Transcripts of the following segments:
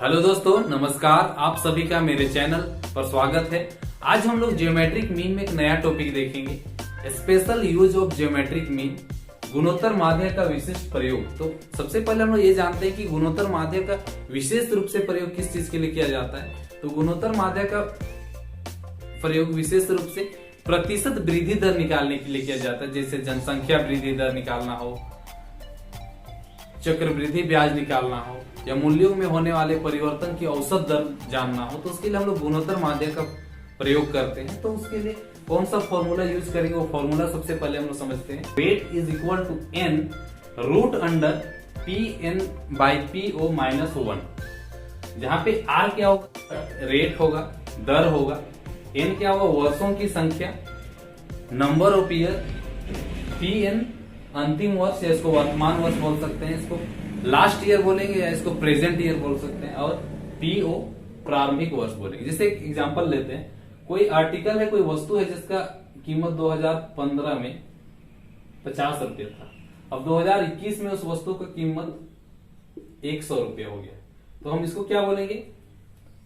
Hello दोस्तों, नमस्कार। आप सभी का मेरे चैनल पर स्वागत है। आज हम लोग ज्योमेट्रिक मीन में एक नया टॉपिक देखेंगे, special use of geometric mean, गुणोत्तर माध्य का विशिष्ट प्रयोग। तो सबसे पहले हम लोग ये जानते हैं कि गुणोत्तर माध्य का विशेष रूप से प्रयोग किस चीज के लिए किया जाता है। तो गुणोत्तर माध्य का प्रयोग विशेष रूप से प्रतिशत वृद्धि दर निकालने के लिए किया जाता है, जैसे जनसंख्या वृद्धि दर निकालना हो, चक्रवृद्धि ब्याज निकालना हो, या मूल्यों में होने वाले परिवर्तन की औसत दर जानना हो। तो उसके लिए हम लोग गुणोत्तर माध्य का प्रयोग करते हैं। तो उसके लिए कौन सा फॉर्मूला यूज करेंगे, वो फॉर्मूला सबसे पहले हम लोग समझते हैं। Rate is equal to n root under P N by P O minus 1, जहाँ पे r क्या होगा, रेट होगा, दर होगा, n क्या होगा, वर्षों की संख्या, number of year, P N अंतिम वर्ष या इसको वर्तमान वर्ष बोल सकते हैं, इसको लास्ट ईयर बोलेंगे या इसको प्रेजेंट ईयर बोल सकते हैं, और पीओ प्रारंभिक वर्ष बोलेंगे। जैसे एक एग्जांपल लेते हैं, कोई आर्टिकल है, कोई वस्तु है जिसका कीमत 2015 में 50 रुपये था। अब 2021 में उस वस्तु का कीमत 100 रुपये हो गया। तो हम इसको क्या बोलेंगे,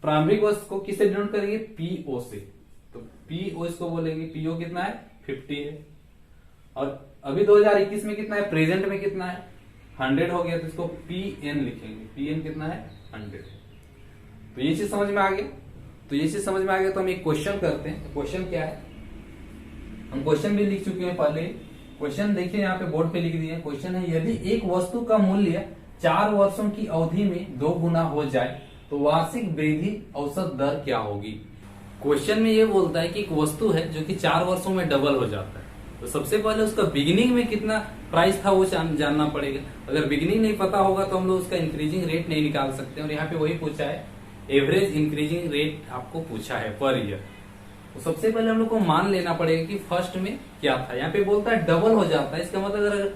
प्रारंभिक वर्ष को किससे डिनोट करेंगे, पीओ से। तो पीओ इसको बोलेंगे, पीओ कितना है, 50 है। और अभी 2021 में कितना है, प्रेजेंट में कितना है, 100 हो गया। तो इसको पी एन लिखेंगे, पी एन कितना है, 100। तो ये चीज समझ में आ गया। तो हम एक क्वेश्चन करते हैं। क्वेश्चन क्या है, हम क्वेश्चन भी लिख चुके हैं पहले। क्वेश्चन देखिए, यहाँ पे बोर्ड पे लिख दिए। क्वेश्चन है, यदि एक वस्तु का मूल्य 4 वर्षों की अवधि में 2 गुना हो जाए तो वार्षिक वृद्धि औसत दर क्या होगी। क्वेश्चन में ये बोलता है कि एक वस्तु है जो कि 4 वर्षों में डबल हो जाता है। तो सबसे पहले उसका बिगिनिंग में कितना प्राइस था वो जानना पड़ेगा। अगर बिगिनिंग नहीं पता होगा तो हम लोग उसका इंक्रीजिंग रेट नहीं निकाल सकते। और यहाँ पे वही पूछा है, एवरेज इंक्रीजिंग रेट आपको पूछा है पर ईयर। तो सबसे पहले हम लोग को मान लेना पड़ेगा कि फर्स्ट में क्या था। यहाँ पे बोलता है डबल हो जाता है, इसका मतलब अगर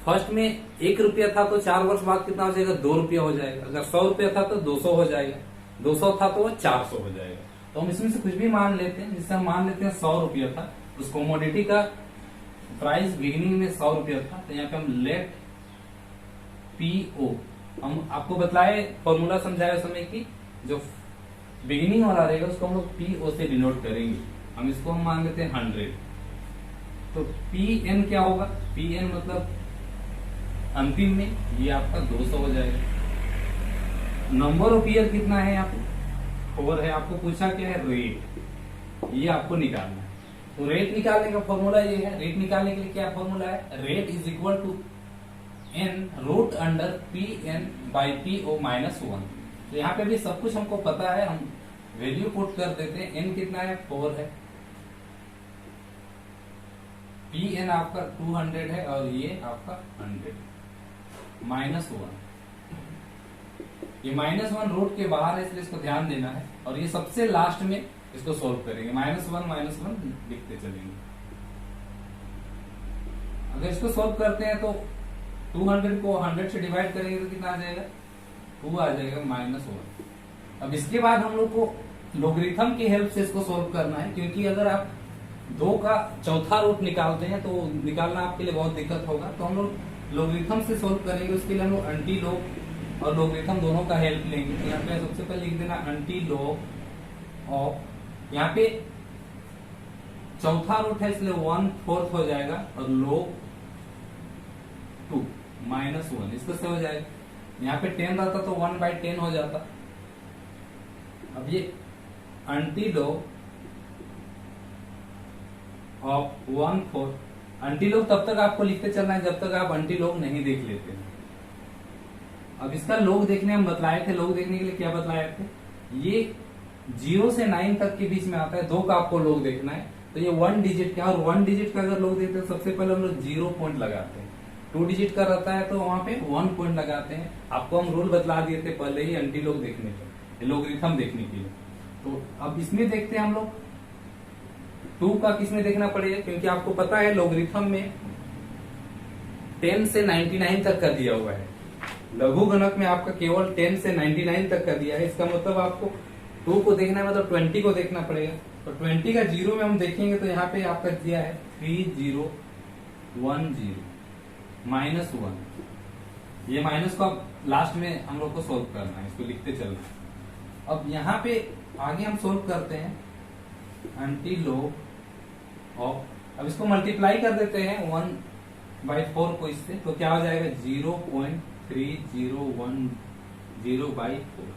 फर्स्ट में 1 रुपया था तो 4 वर्ष बाद कितना हो जाएगा, 2 रुपया हो जाएगा। अगर 100 रुपया था तो 200 हो जाएगा, 200 था तो 400 हो जाएगा। तो हम इसमें से कुछ भी मान लेते हैं। जिससे हम मान लेते हैं 100 रुपया था, उस कमोडिटी का प्राइस बिगिनिंग में 100 रुपया था। तो यहाँ पे हम लेट पीओ, हम आपको बताए फॉर्मूला समझाए उस समय की जो बिगिनिंग वाला रहेगा उसको हम लोग पीओ से डिनोट करेंगे। हम इसको हम मान लेते हैं 100। तो पी एन क्या होगा, पी एन मतलब अंतिम में, ये आपका 200 हो जाएगा। नंबर ऑफ ईयर कितना है, यहाँ पे 4 है। आपको पूछा क्या है, रेट, ये आपको निकालना है। तो रेट निकालने का फॉर्मूला ये है। रेट निकालने के लिए क्या फॉर्मूला है, rate is equal to N root under P N by P O minus 1। तो यहाँ पे भी सब कुछ हमको पता है, हम वैल्यू पुट कर देते हैं। एन कितना है, 4 है, पी एन आपका 200 है, और ये आपका 100 माइनस 1। ये माइनस 1 रूट के बाहर है, इसलिए इसको ध्यान देना है। और ये सबसे लास्ट में इसको सोल्व करेंगे, -1 लिखते चलेंगे। अगर इसको सोल्व करते हैं तो 200 को 100 से डिवाइड करेंगे तो कितना आ जाएगा, 2 आ जाएगा, -1। अब इसके बाद हम लोग को लोगरिथम की हेल्प से इसको सोल्व करना है, क्योंकि अगर आप 2 का चौथा रूट निकालते हैं तो निकालना आपके लिए बहुत दिक्कत होगा। तो हम लोग लोगरिथम से सोल्व करेंगे। उसके लिए हम लोग एंटी लॉग और लोगरिथम दोनों का हेल्प लेंगे। तो यहाँ पे सबसे पहले लिख देना एंटी लॉग ऑफ, यहाँ पे चौथा रूट है इसलिए 1/4 हो जाएगा, और log 2 -1 इसको से हो जाएगा। यहाँ पे 10 रहता तो 1/10 हो जाता। अब ये anti log of 1/4, anti log तब तक आपको लिखते चलना है जब तक आप एंटी लॉग नहीं देख लेते हैं। अब इसका लॉग देखने हम बतलाए थे, लॉग देखने के लिए क्या बतलाए थे, ये 0 से 9 तक के बीच में आता है। 2 का आपको लॉग देखना है। तो ये 1 डिजिट का, और 1 डिजिट का अगर लॉग देखते हैं सबसे पहले हम लोग 0 पॉइंट लगाते हैं। 2 डिजिट का रहता है तो वहां पे 1 पॉइंट लगाते हैं। आपको हम रूल बतला दिए थे पहले ही एंटी लॉग देखने के, लोगरिथम देखने के लिए। तो अब इसमें देखते हैं हम लोग 2 का किसमें देखना पड़ेगा, क्योंकि आपको पता है लोगरिथम में 10 से 99 तक का दिया हुआ है। लघु गणक में आपका केवल 10 से 99 तक का दिया है। इसका मतलब आपको 2 को देखना है, मतलब 20 को देखना पड़ेगा। तो 20 का 0 में हम देखेंगे तो यहाँ पे आपका दिया है 3010 -1। ये माइनस को अब लास्ट में हम लोग को सोल्व करना है, इसको लिखते चलना है। अब यहाँ पे आगे हम सोल्व करते हैं एंटी लॉग ऑफ, अब इसको मल्टीप्लाई कर देते हैं 1/4 को इससे, तो क्या हो जाएगा 0.3010/4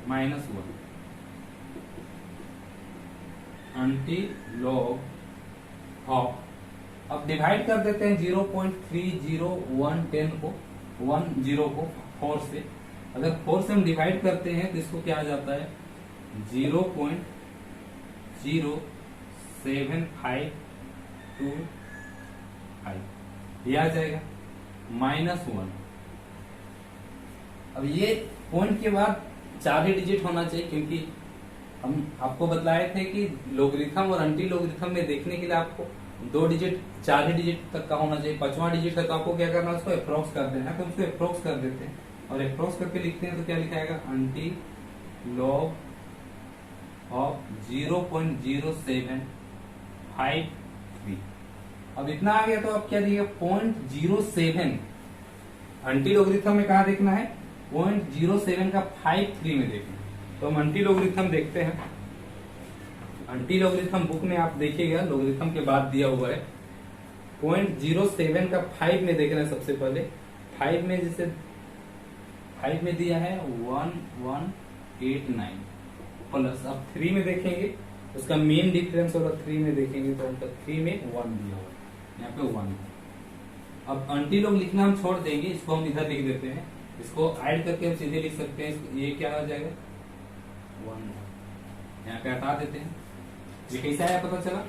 -1 एंटी लॉग ऑफ। अब डिवाइड कर देते हैं 0.3010 को 4 से, अगर 4 से हम डिवाइड करते हैं तो इसको क्या आ जाता है 0.07525, ये आ जाएगा -1। अब ये पॉइंट के बाद 4 ही डिजिट होना चाहिए, क्योंकि हम आपको बतलाए थे कि लोगरिथम और एंटी लोगरिथम में देखने के लिए आपको 2 डिजिट 4 ही डिजिट तक का होना चाहिए। 5वां डिजिट तक आपको क्या करना है, उसको अप्रोक्स कर देना है, तो उसको अप्रोक्स कर देते हैं और अप्रोक्स करके लिखते हैं तो क्या लिखा जाएगा एंटी लॉग ऑफ 0.0753। अब इतना आ गया तो अब क्या दिएगा 0.07, एंटी लोगरिथम में कहा देखना है 0.07 का 53 में देखना है। तो हम एंटी लोगरिथम देखते हैं। एंटी लोगरिथम बुक में आप देखिएगा लोगरिथम के बाद दिया हुआ है 0.07 का 5 में देखना है। सबसे पहले 5 में जैसे 5 में दिया है 1189 प्लस, अब 3 में देखेंगे उसका मेन डिफरेंस होगा 3 में देखेंगे तो उनका 3 में 1 दिया हुआ है, यहाँ पे 1। अब एंटी लॉग लिखना हम छोड़ देंगे, इसको हम इधर लिख देते हैं, इसको ऐड करके हम सीधे लिख सकते हैं। ये क्या हो जाएगा 1, यहाँ पे हटा देते हैं। ये कैसा आया पता चला,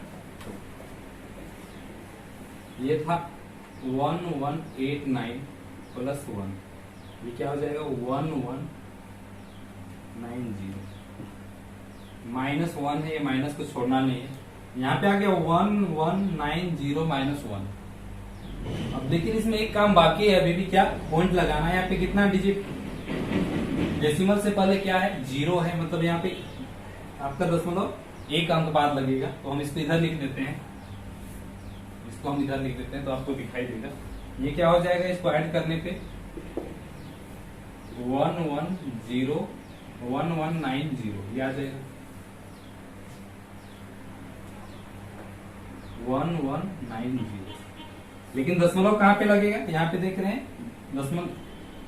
ये था 1189 प्लस 1, ये क्या हो जाएगा 1190 -1 है, ये माइनस को छोड़ना नहीं है। यहाँ पे आ गया 1190 -1। अब लेकिन इसमें एक काम बाकी है अभी भी, क्या पॉइंट लगाना है। यहाँ पे कितना डिजिट, डेसिमल से पहले क्या है 0 है, मतलब यहाँ पे आपका 1 अंक बाद लगेगा, तो हम इसको इधर लिख देते हैं, इसको हम इधर लिख देते हैं तो आपको दिखाई देगा। ये क्या हो जाएगा, इसको ऐड करने पे 1190 ये आ जाएगा 1190। लेकिन दशमलव कहाँ पे लगेगा, यहाँ पे देख रहे हैं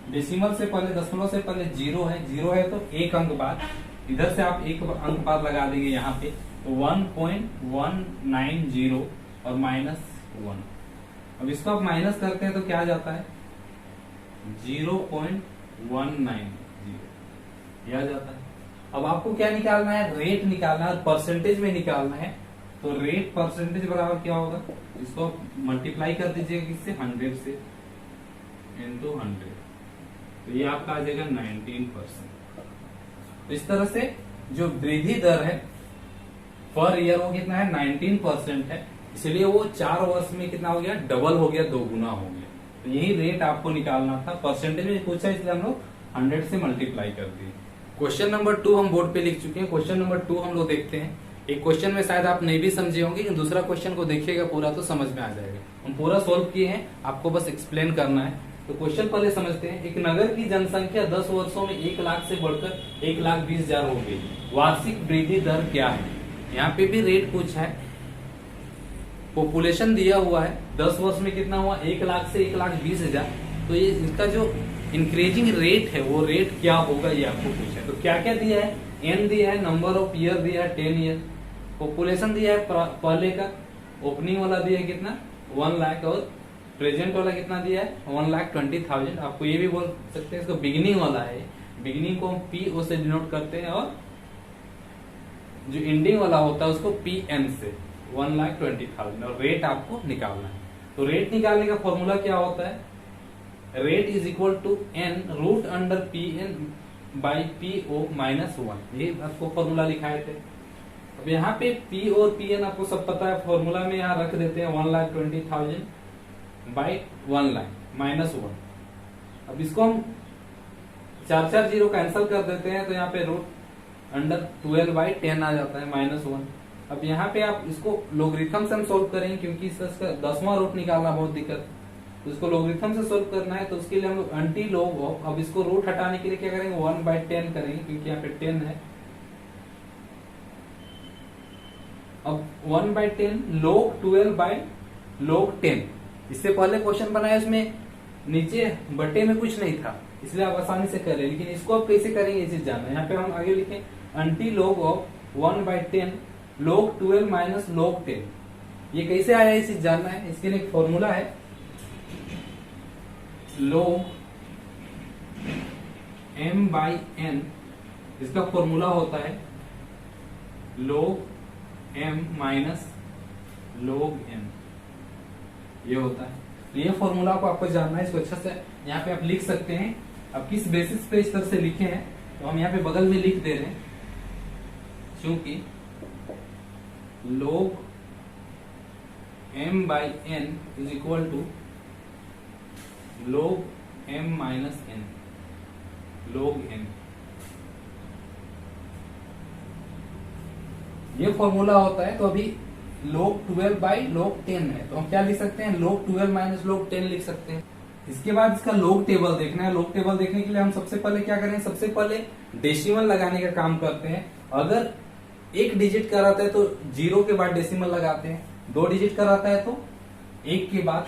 डेसिमल से पहले, दशमलव से पहले 0 है, 0 है तो 1 अंक बाद, इधर से आप 1 अंक बाद लगा देंगे यहाँ पे, तो 1.190 और -1। अब इसको आप माइनस करते हैं तो क्या आ जाता है 0.190 यह आ जाता है। अब आपको क्या निकालना है, रेट निकालना है, परसेंटेज में निकालना है। तो रेट परसेंटेज बराबर क्या होगा, इसको मल्टीप्लाई कर दीजिएगा किससे 100 से इंटू 100, तो ये आपका आ जाएगा 19%। तो इस तरह से जो वृद्धि दर है पर ईयर वो कितना है 19% है, इसलिए वो 4 वर्ष में कितना हो गया, डबल हो गया, 2 गुना हो गया। तो यही रेट आपको निकालना था, परसेंटेज में पूछा इसलिए हम लोग 100 से मल्टीप्लाई कर दिए। क्वेश्चन नंबर 2 हम बोर्ड पे लिख चुके हैं। क्वेश्चन नंबर 2 हम लोग देखते हैं। एक क्वेश्चन में शायद आप नहीं भी समझे होंगे, लेकिन दूसरा क्वेश्चन को देखिएगा पूरा तो समझ में आ जाएगा। हम पूरा सोल्व किए हैं, आपको बस एक्सप्लेन करना है। तो क्वेश्चन पहले समझते हैं। एक नगर की जनसंख्या 10 वर्षों में 1 लाख से बढ़कर 1,20,000 हो गई, वार्षिक वृद्धि दर क्या है। यहाँ पे भी रेट पूछा है, पॉपुलेशन दिया हुआ है, 10 वर्ष में कितना हुआ 1 लाख से 1,20,000। तो ये इसका जो इंक्रीजिंग रेट है वो रेट क्या होगा ये आपको पूछा है। तो क्या क्या दिया है, एन दिया है, नंबर ऑफ ईयर दिया है 10 ईयर, पॉपुलेशन दिया है पहले का, ओपनिंग वाला दिया है कितना 1 लाख, और प्रेजेंट वाला कितना दिया है 1,20,000। आपको ये भी बोल सकते हैं इसको बिगिनिंग वाला है, बिगिनिंग को हम पीओ से डिनोट करते हैं, और जो एंडिंग वाला होता है उसको पीएन से 1,20,000, और रेट आपको निकालना है। तो रेट निकालने का फॉर्मूला क्या होता है, rate is equal to N root under P N by P O -1, ये आपको फॉर्मूला लिखाए थे। अब यहाँ पे पी और पी एन आपको सब पता है, फॉर्मूला में यहाँ रख देते हैं 1,20,000 बाई 1 लाख -1। अब इसको हम 4 0 कैंसिल कर देते हैं, तो यहाँ पे रूट अंडर 12/10 आ जाता है -1। अब यहाँ पे आप इसको लोगरिथम से हम सोल्व करेंगे, क्योंकि इसका 10वां रूट निकालना बहुत दिक्कत। तो इसको लॉगरिथम से सोल्व करना है, तो उसके लिए हम लोग एंटी लॉग ऑफ, अब इसको रूट हटाने के लिए क्या करेंगे 1/10 करेंगे, क्योंकि यहाँ पे 10 है। अब 1/10 log 12/log 10। इससे पहले क्वेश्चन बनाया उसमें नीचे बटे में कुछ नहीं था, इसलिए आप आसानी से कर रहे, लेकिन इसको आप कैसे करेंगे ये चीज जानना है। यहाँ पे हम आगे लिखें anti log of 1/10 log 12 - log 10। ये कैसे आया ये चीज जानना है। इसके लिए एक फॉर्मूला है, log m/n। इसका फॉर्मूला होता है log m - log n, ये होता है। तो ये फॉर्मूला को आपको जानना है, इसको अच्छा से यहाँ पे आप लिख सकते हैं। अब किस बेसिस पे इस तरह से लिखे हैं, तो हम यहाँ पे बगल में लिख दे रहे हैं, क्योंकि log m/n is equal to log m - n log n। ये फॉर्मूला होता है। तो अभी log 12/log 10 है, तो हम क्या लिख सकते हैं log 12 - log 10 लिख सकते हैं। इसके बाद इसका log टेबल देखना है। log टेबल देखने के लिए हम सबसे पहले क्या करें, सबसे पहले डेसिमल लगाने का काम करते हैं। अगर एक डिजिट का रहता है तो 0 के बाद डेसिमल लगाते हैं, 2 डिजिट का रहता है तो 1 के बाद,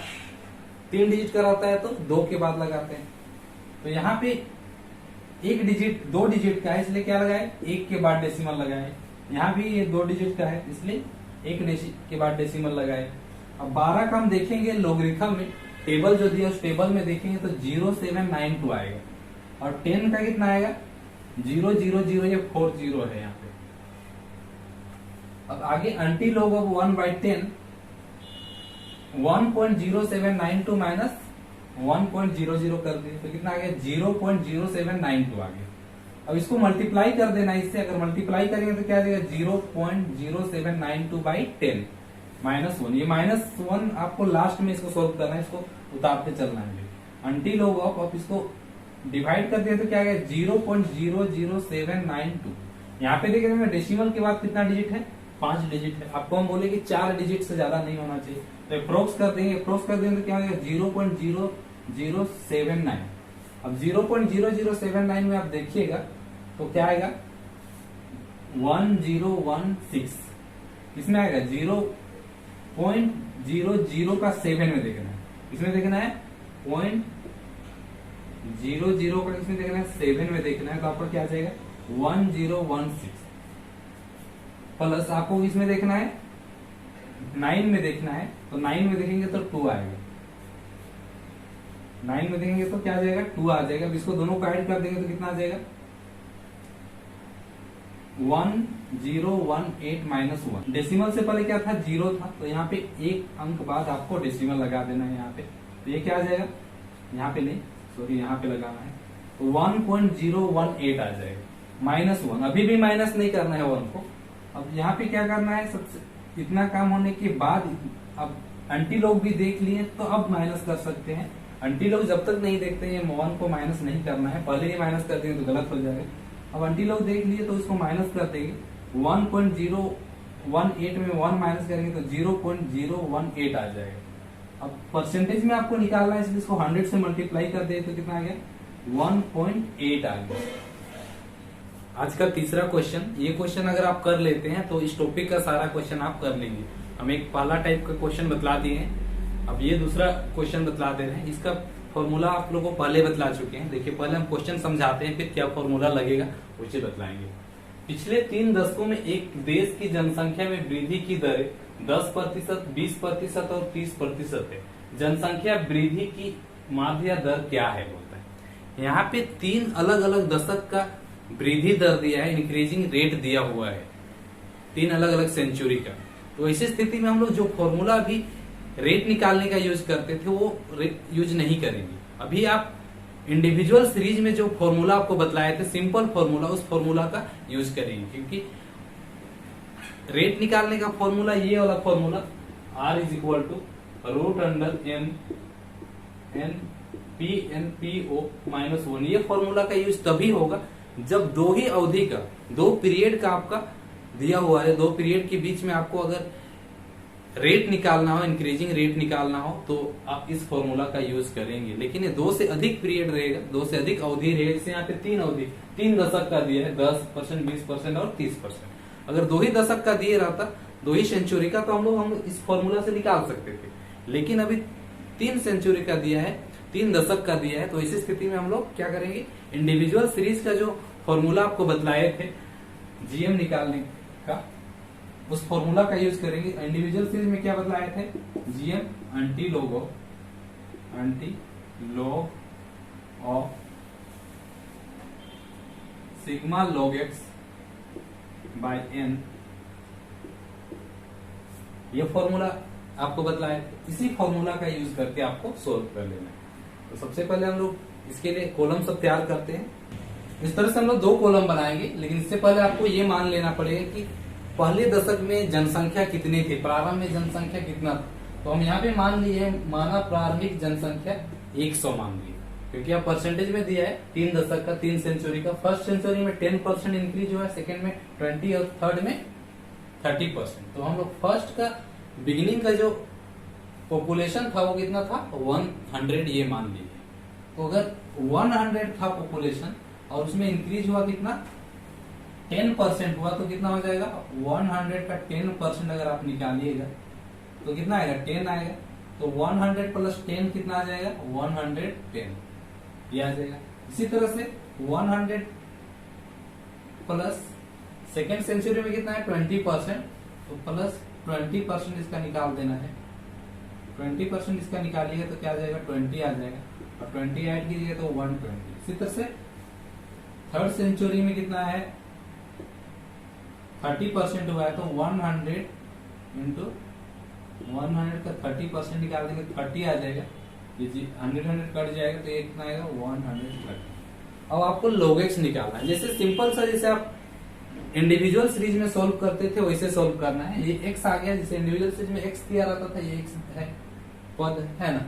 3 डिजिट का रहता है तो 2 के बाद लगाते हैं। तो यहाँ पे 1 डिजिट 2 डिजिट का है, इसलिए क्या लगाए 1 के बाद डेसिमल लगाए। यहाँ भी ये 2 डिजिट का है, इसलिए 1 डिजिट के बाद डेसिमल लगाए। अब 12 का हम देखेंगे लॉगरिथम में, टेबल जो दिया उस टेबल में देखेंगे तो 0792 आएगा, और 10 का कितना आएगा 000, ये 40 है यहाँ पे। अब आगे एंटी लॉग ऑफ 1/10 1.0792 माइनस 1.00 कर दिए, तो कितना आ गया 0.0792 आ गया। अब इसको मल्टीप्लाई कर देना इससे, अगर मल्टीप्लाई करेंगे तो क्या आ जाएगा 0.0792/10 -1। ये -1 आपको लास्ट में इसको सोल्व करना है, इसको उतारते चलना है। एंटी लॉग ऑफ, आप इसको डिवाइड कर दिया तो क्या आ गया 0.00792। यहाँ पे देखिए डेसिमल के बाद कितना डिजिट है 5 डिजिट है। आपको हम बोले कि 4 डिजिट से ज्यादा नहीं होना चाहिए, तो अप्रोक्स कर देंगे। अप्रोक्स कर देंगे तो क्या होगा 0.0079। अब 0.0079 में आप देखिएगा तो क्या आएगा 1016। इसमें आएगा 0.00 का 7 में देखना है, इसमें देखना है 0.00 का, इसमें देखना है 7 में देखना है, तो आपका क्या आ जाएगा 1016। प्लस आपको इसमें देखना है 9 में देखना है, तो 9 में देखेंगे तो 2 आएगा। 9 में देखेंगे तो क्या आ जाएगा 2 आ जाएगा। इसको दोनों को ऐड कर देंगे तो कितना आ जाएगा 1018 -1। डेसिमल से पहले क्या था 0 था, तो यहाँ पे एक अंक बाद आपको डेसिमल लगा देना है यहाँ पे। तो ये क्या आ जाएगा, यहाँ पे नहीं सॉरी यहाँ पे लगाना है, तो 1.018 आ जाएगा -1। अभी भी माइनस नहीं करना है 1 को। अब यहाँ पे क्या करना है, सबसे इतना काम होने के बाद अब एंटी लॉग भी देख लिए, तो अब माइनस कर सकते हैं। एंटी लॉग जब तक नहीं देखते हैं 1 को माइनस नहीं करना है, पहले ही माइनस कर देंगे तो गलत हो जाएगा। अब एंटी लॉग देख लिए तो इसको माइनस कर देंगे। 1.018 में 1 माइनस करेंगे तो 0.018 आ जाएगा। अब परसेंटेज में आपको निकालना है, इसलिए इसको 100 से मल्टीप्लाई कर दे तो कितना आ गया 1.8 आ गया। आज का तीसरा क्वेश्चन, ये क्वेश्चन अगर आप कर लेते हैं तो इस टॉपिक का सारा क्वेश्चन आप कर लेंगे। हम एक पहला टाइप का क्वेश्चन बतला दिए हैं, अब ये दूसरा क्वेश्चन बतला दे रहे हैं। इसका फॉर्मूला आप लोगों को पहले बतला चुके हैं। देखिए पहले हम क्वेश्चन समझाते हैं, फिर क्या फॉर्मूला लगेगा उसे बतलाएंगे। पिछले 3 दशकों में एक देश की जनसंख्या में वृद्धि की दरें 10%, 20% और 30% है। जनसंख्या वृद्धि की माध्य दर क्या है बोलता है। यहाँ पे 3 अलग अलग दशक का वृद्धि दर दिया है, इंक्रीजिंग रेट दिया हुआ है 3 अलग अलग सेंचुरी का। तो ऐसी स्थिति में हम लोग जो फॉर्मूला अभी रेट निकालने का यूज करते थे वो यूज नहीं करेंगे। अभी आप इंडिविजुअल सीरीज में जो फॉर्मूला आपको बतलाए थे सिंपल फॉर्मूला, उस फॉर्मूला का यूज करेंगे, क्योंकि रेट निकालने का फॉर्मूला ये वाला फॉर्मूला R = √n/n/P/N/P/O -1। ये फॉर्मूला का यूज तभी होगा जब 2 ही अवधि का 2 पीरियड का आपका दिया हुआ है, 2 पीरियड के बीच में आपको अगर रेट निकालना हो, इंक्रीजिंग रेट निकालना हो, तो आप इस फॉर्मूला का यूज करेंगे। लेकिन ये 2 से अधिक पीरियड रहेगा, 2 से अधिक अवधि रहेगी, जैसे यहाँ पे 3 अवधि, 3 दशक का दिया है, 10%, 20% और 30%। अगर 2 ही दशक का दिए रहता, 2 ही सेंचुरी का, तो हम इस फॉर्मूला से निकाल सकते थे। लेकिन अभी 3 सेंचुरी का दिया है, 3 दशक का दिया है, तो इसी स्थिति में हम लोग क्या करेंगे, इंडिविजुअल सीरीज का जो फॉर्मूला आपको बतलाए थे जीएम निकालने का, उस फॉर्मूला का यूज करेंगे। इंडिविजुअल सीरीज में क्या बतलाए थे, GM anti log of sigma log X by N, ये फॉर्मूला आपको बतलाए थे। इसी फॉर्मूला का यूज करके आपको सोल्व कर लेना है। तो सबसे पहले हम लोग इसके लिए कॉलम सब तैयार करते हैं। इस तरह से हम लोग 2 कॉलम बनाएंगे, लेकिन इससे पहले आपको ये मान लेना पड़ेगा कि पहले दशक में जनसंख्या कितनी थी, प्रारंभ में जनसंख्या कितना था। तो हम यहाँ पे माना प्रारंभिक जनसंख्या 100 मान ली, क्योंकि आप परसेंटेज में दिया है 3 दशक का, 3 सेंचुरी का। फर्स्ट सेंचुरी में 10% इंक्रीज हुआ है, सेकेंड में 20 और थर्ड में 30%। तो हम लोग फर्स्ट का बिगिनिंग का जो पॉपुलेशन था वो कितना था, 100, ये मान लीजिए। तो अगर 100 था पॉपुलेशन और उसमें इंक्रीज हुआ कितना, 10% हुआ, तो कितना हो जाएगा, 100 का 10% अगर आप निकालिएगा तो कितना आएगा, 10 आएगा। तो 100 प्लस 10 कितना आ जाएगा, 110, ये आ जाएगा। इसी तरह से 100 प्लस सेकेंड सेंचुरी में कितना है, 20%, तो प्लस 20% इसका निकाल देना है। 20% इसका निकालिएगा तो क्या आ जाएगा, 20 आ जाएगा, और 20 ऐड कीजिएगा तो 120। इसी तरह से थर्ड सेंचुरी में कितना है, 30% हुआ है, तो 100 इंटू 100 का 30% निकाल देंगे, 30 आ जाएगा। ये 100 कट जाएगा तो ये कितना आएगा, 130। अब आपको log x निकालना है। जैसे सिंपल सा, जैसे आप इंडिविजुअल सीरीज में सोल्व करते थे वैसे सोल्व करना है। ये x आ गया, जैसे इंडिविजुअल सीरीज में x दिया रहता था, ये x है, पद है ना।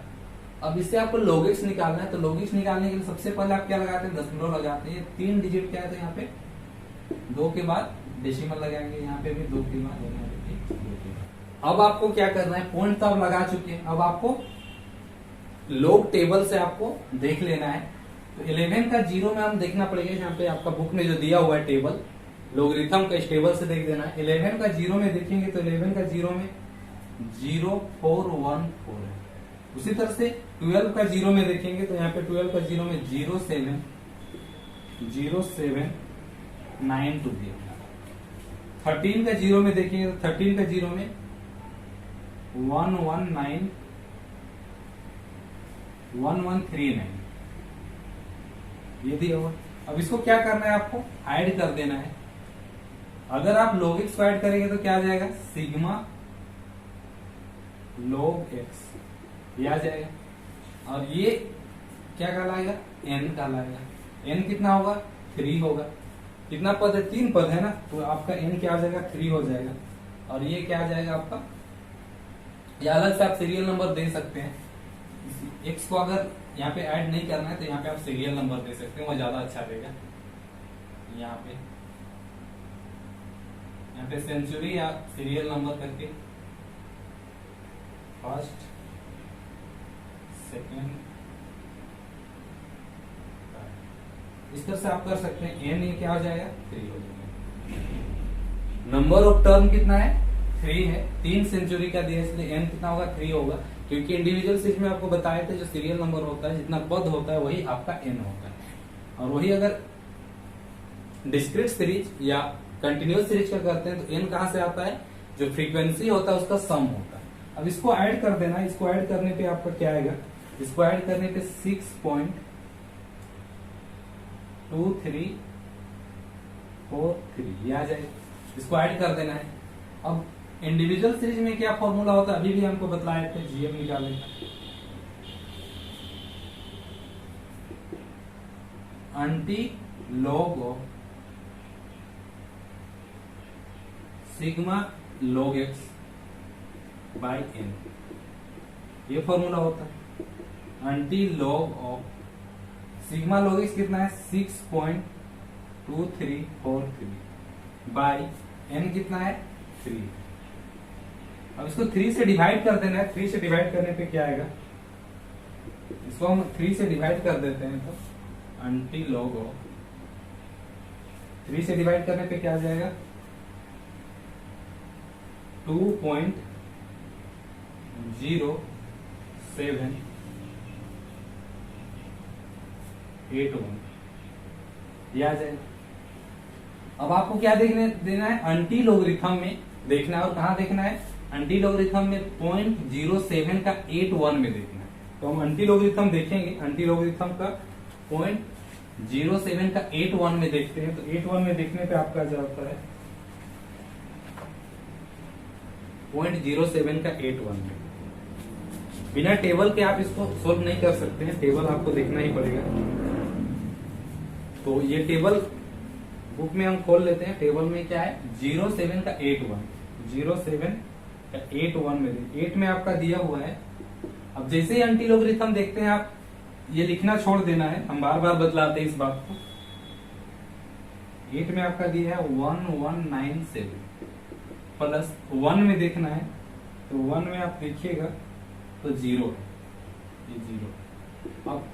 अब इससे आपको log x निकालना है। तो log x निकालने के लिए सबसे पहले आप क्या लगाते हैं, दशमलव लगाते हैं। 3 डिजिट क्या है, तो यहाँ पे 2 के बाद डेसिमल लगाएंगे, यहाँ पे भी 2 के बाद, यहाँ पे भी 2 के बाद। अब आपको क्या करना है, पॉइंट तो आप लगा चुके हैं, अब आपको log टेबल से आपको देख लेना है। तो 11 का 0 में हम देखना पड़ेगा, यहाँ पे आपका बुक में जो दिया हुआ है टेबल, लोगरिथम का इस टेबल से देख देना है। 11 का 0 में देखेंगे तो 11 का 0 में 0414 है। उसी तरह से 12 का 0 में देखेंगे तो यहाँ पे 12 का 0 में 0792 दिया। 13 का 0 में देखेंगे तो 13 का 0 में 1139 ये दिया हुआ। अब इसको क्या करना है, आपको ऐड कर देना है। अगर आप log x को ऐड करेंगे तो क्या आ जाएगा, सिग्मा log x, ये आ जाएगा। और ये क्या कहलाएगा, n कहलाएगा। n कितना होगा, 3 होगा। कितना पद है, 3 पद है ना, तो आपका n क्या आ जाएगा, 3 हो जाएगा। और ये क्या आ जाएगा आपका, या अलग से आप सीरियल नंबर दे सकते हैं। x को अगर यहाँ पे ऐड नहीं करना है तो यहाँ पे आप सीरियल नंबर दे सकते हैं, वो ज्यादा अच्छा रहेगा। यहाँ पे सेंचुरी या सीरियल नंबर करके फर्स्ट, सेकेंड, इस तरह से आप कर सकते हैं। n ये क्या हो जाएगा, 3 हो जाएगा। नंबर ऑफ टर्म कितना है, 3 है। 3 सेंचुरी का दिया, इसलिए n कितना होगा, 3 होगा। क्योंकि इंडिविजुअल सीरीज में आपको बताए थे जो सीरियल नंबर होता है, जितना पद होता है वही आपका n होता है। और वही अगर डिस्क्रीट सीरीज या कंटिन्यूअस सीरीज का करते हैं तो n कहां से आता है, जो फ्रीक्वेंसी होता है उसका सम होता है। अब इसको ऐड कर देना है। इसको ऐड करने पे आपका क्या आएगा, इसको ऐड करने पे 6.2343 ये आ जाएगा। इसको ऐड कर देना है। अब इंडिविजुअल सीरीज में क्या फॉर्मूला होता है, अभी भी हमको बतलाए थे, जीएम निकालने का। Anti log of sigma log x by n, ये फॉर्मूला होता है। Anti log of sigma log x कितना है, 6.2343 बाय n कितना है, 3। अब इसको 3 से डिवाइड कर देना है। 3 से डिवाइड करने पे क्या आएगा, इसको हम 3 से डिवाइड कर देते हैं तो एंटी लॉग ऑफ 3 से डिवाइड करने पे क्या आ जाएगा 2.0781 ये आ जाएगा। अब आपको क्या देखने देना है, एंटी लॉगरिथम में देखना है। और कहाँ देखना है, एंटी लॉगरिथम में 0.07 का 81 में देखना है। तो हम एंटी लॉगरिथम देखेंगे, एंटी लॉगरिथम का 0.07 का 81 में देखते हैं। तो 81 में देखने पे आपका जाता है 0.07 का 81 में। बिना टेबल के आप इसको सोल्व नहीं कर सकते हैं, टेबल आपको देखना ही पड़ेगा। तो ये टेबल बुक में हम खोल लेते हैं। टेबल में क्या है 07 का 81, 07 का 81 में 8 में आपका दिया हुआ है। अब जैसे ही एंटी लॉगरिथम देखते हैं आप ये लिखना छोड़ देना है, हम बार बार बदलाते हैं इस बात को। 8 में आपका दिया है 1197 प्लस 1 में देखना है। तो 1 में आप देखिएगा तो 0 है, ये 0। अब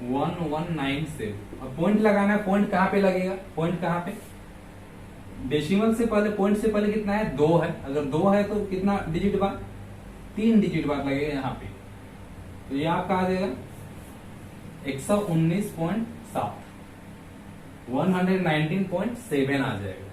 1197, अब पॉइंट लगाना है। पॉइंट कहाँ पे लगेगा, पॉइंट कहाँ पे, डेसिमल से पहले, पॉइंट से पहले कितना है 2 है। अगर 2 है तो कितना डिजिट बाद, 3 डिजिट बाद लगेगा यहाँ पे। तो ये आपका आ जाएगा 119.7, 119.7 आ जाएगा।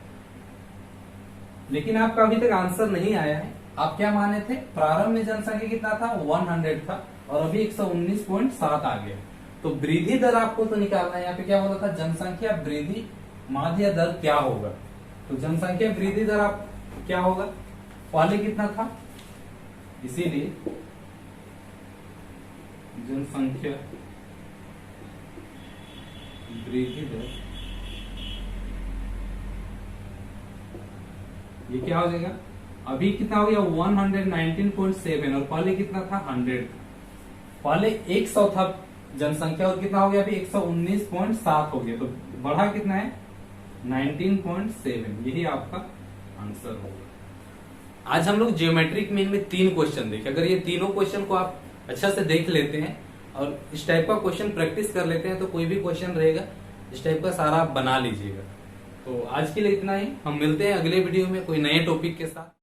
लेकिन आपका अभी तक आंसर नहीं आया है। आप क्या माने थे, प्रारंभ में जनसंख्या कितना था 100 था और अभी 119.7 आ गया। तो वृद्धि दर आपको तो निकालना है। यहाँ पे क्या बोला था, जनसंख्या वृद्धि माध्य दर क्या होगा। तो जनसंख्या वृद्धि दर आप क्या होगा, पहले कितना था, इसीलिए जनसंख्या वृद्धि दर ये क्या हो जाएगा, अभी कितना हो गया 119.7 और पहले कितना था 100 था। पहले 100 था जनसंख्या और कितना हो गया अभी 119.7 हो गया। तो बढ़ा कितना है 19.7। यही आपका आंसर होगा। आज हम लोग ज्योमेट्रिक मीन में 3 क्वेश्चन देखे। अगर ये तीनों क्वेश्चन को आप अच्छा से देख लेते हैं और इस टाइप का क्वेश्चन प्रैक्टिस कर लेते हैं तो कोई भी क्वेश्चन रहेगा इस टाइप का सारा आप बना लीजिएगा। तो आज के लिए इतना ही, हम मिलते हैं अगले वीडियो में कोई नए टॉपिक के साथ।